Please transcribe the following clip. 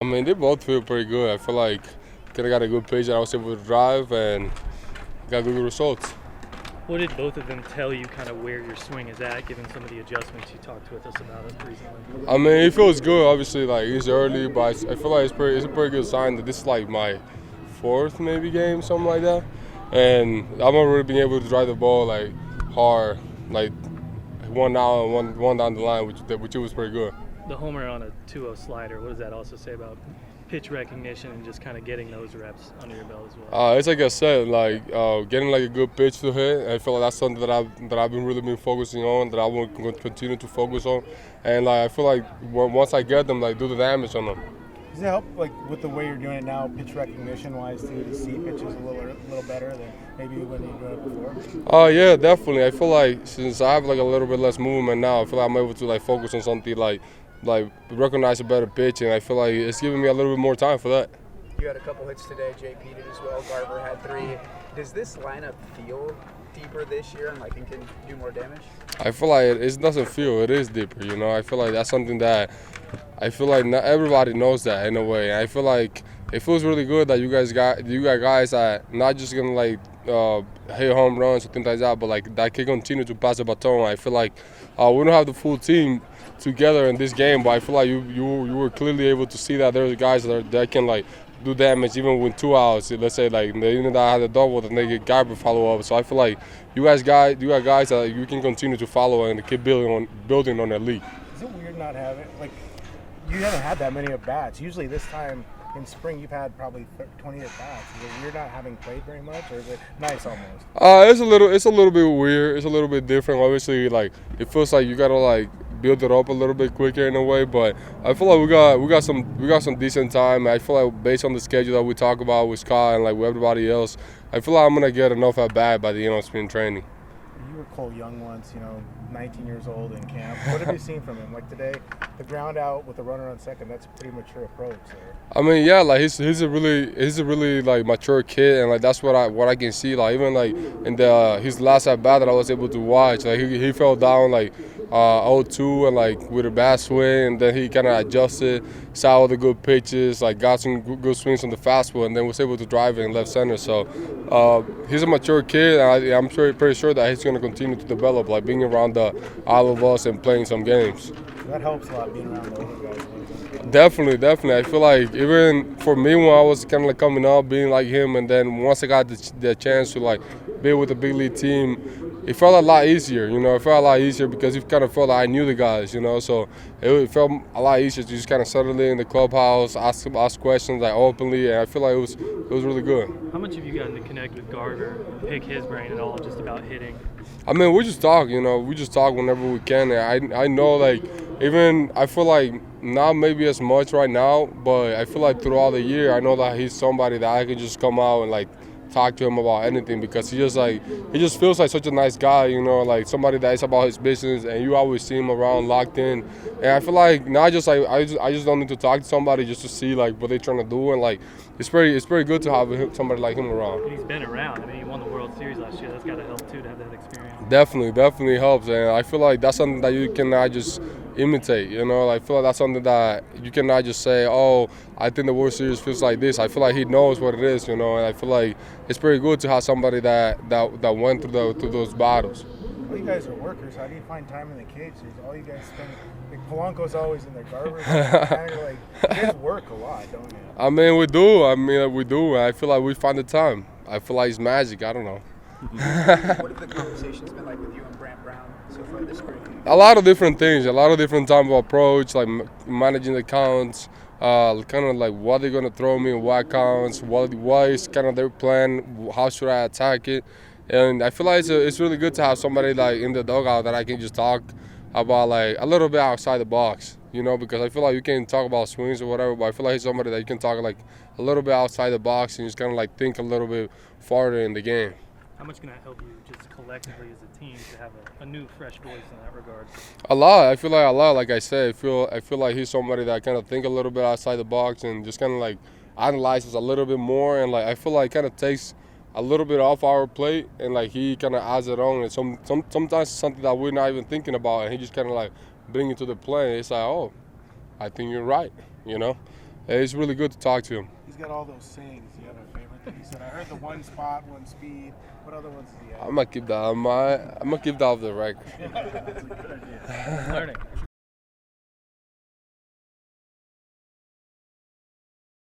I mean, they both feel pretty good. I feel like kind of got a good pitch that I was able to drive and got good results. What did both of them tell you kind of where your swing is at, given some of the adjustments you talked with us about it recently? I mean, it feels good. Obviously, like it's early, but I feel like it's a pretty good sign that this is like my fourth maybe game, something like that. And I'm already being able to drive the ball like hard, like one down, one down the line, which was pretty good. The homer on a 2-0 slider, what does that also say about pitch recognition and just kind of getting those reps under your belt as well? It's like I said, like getting like a good pitch to hit. I feel like that's something that I've been focusing on, that I will continue to focus on, and like I feel like once I get them, like do the damage on them. Does it help, like with the way you're doing it now, pitch recognition wise, to see pitches a little better than maybe when you were doing it before? Yeah, definitely. I feel like since I have like a little bit less movement now, I feel like I'm able to like focus on something like recognize a better pitch, and I feel like it's giving me a little bit more time for that. You had a couple hits today. JP did as well. Garver had 3. Does this lineup feel deeper this year and like it can do more damage? I feel like it doesn't feel. It is deeper, you know. I feel like that's something that I feel like not everybody knows that in a way. I feel like it feels really good that you got guys that not just gonna like hit home runs or things like that, but like that can continue to pass the baton. I feel like we don't have the full team together in this game, but I feel like you were clearly able to see that there's guys that can like do damage even with 2 outs. Let's say like even though I had a double, then they get Garber follow up. So I feel like you got guys that you can continue to follow and keep building on that league. Is it weird not having, like, you haven't had that many at bats? Usually this time in spring you've had probably 20 at bats. Is it weird not having played very much, or is it nice almost? It's a little bit weird. It's a little bit different. Obviously, like it feels like you gotta like build it up a little bit quicker in a way, but I feel like we got some decent time. I feel like based on the schedule that we talk about with Scott and like with everybody else, I feel like I'm gonna get enough at bat by the end of spring training. You were Cole Young once, 19 years old in camp. What have you seen from him? Like today, the ground out with the runner on second, that's a pretty mature approach. So. I mean, yeah, like he's a really like mature kid, and like that's what I can see. Like even like in his last at bat that I was able to watch, like he fell down like 0-2 and like with a bad swing, and then he kind of adjusted, saw all the good pitches, like got some good swings on the fastball, and then was able to drive it in left center. So he's a mature kid, and I'm pretty sure that he's going to continue to develop, like being around all of us and playing some games. That helps a lot, being around the older guys. Definitely. I feel like even for me when I was kind of like coming up, being like him, and then once I got the chance to like be with a big league team, it felt a lot easier. It felt a lot easier because it kind of felt like I knew the guys. So it felt a lot easier to just kind of settle in the clubhouse, ask questions like openly, and I feel like it was really good. How much have you gotten to connect with Garver and pick his brain at all, just about hitting? I mean, we just talk. We just talk whenever we can. And I know like even I feel like not maybe as much right now, but I feel like throughout the year I know that he's somebody that I can just come out and like talk to him about anything, because he just feels like such a nice guy, like somebody that is about his business, and you always see him around locked in. And I feel like not just like I just don't need to talk to somebody just to see like what they're trying to do, and like it's pretty good to have somebody like him around. And he's been around. I mean, he won the World Series last year. That's got to help too, to have that experience. Definitely helps, and I feel like that's something that you cannot just imitate. I feel like that's something that you cannot just say, oh, I think the World Series feels like this. I feel like he knows what it is, and I feel like it's pretty good to have somebody that went through those battles. All you guys are workers. How do you find time in the cage? All you guys spend, like Polanco's always in their Garber's kind of like, you guys work a lot, don't you? I mean, we do. I feel like we find the time. I feel like it's magic. I don't know. What have the conversations been like with you and Brant Brown so far this spring? A lot of different things, a lot of different type of approach, like managing the counts, kind of like what they're gonna throw me, what counts, what is kind of their plan, how should I attack it, and I feel like it's really good to have somebody like in the dugout that I can just talk about like a little bit outside the box, because I feel like you can talk about swings or whatever, but I feel like he's somebody that you can talk like a little bit outside the box and just kind of like think a little bit farther in the game. How much can that help you just collectively as a team to have a new, fresh voice in that regard? A lot. I feel like a lot. Like I said, I feel like he's somebody that kind of think a little bit outside the box and just kind of like analyzes a little bit more, and like I feel like kind of takes a little bit off our plate, and like he kind of adds it on. And sometimes it's something that we're not even thinking about, and he just kind of like bring it to the play. It's like, oh, I think you're right, it's really good to talk to him. He's got all those sayings. You have a favorite that he said? I heard the one spot, one speed. What other ones does he have? I'm gonna keep that. I'm gonna keep that off the record. That's a good idea. Learning.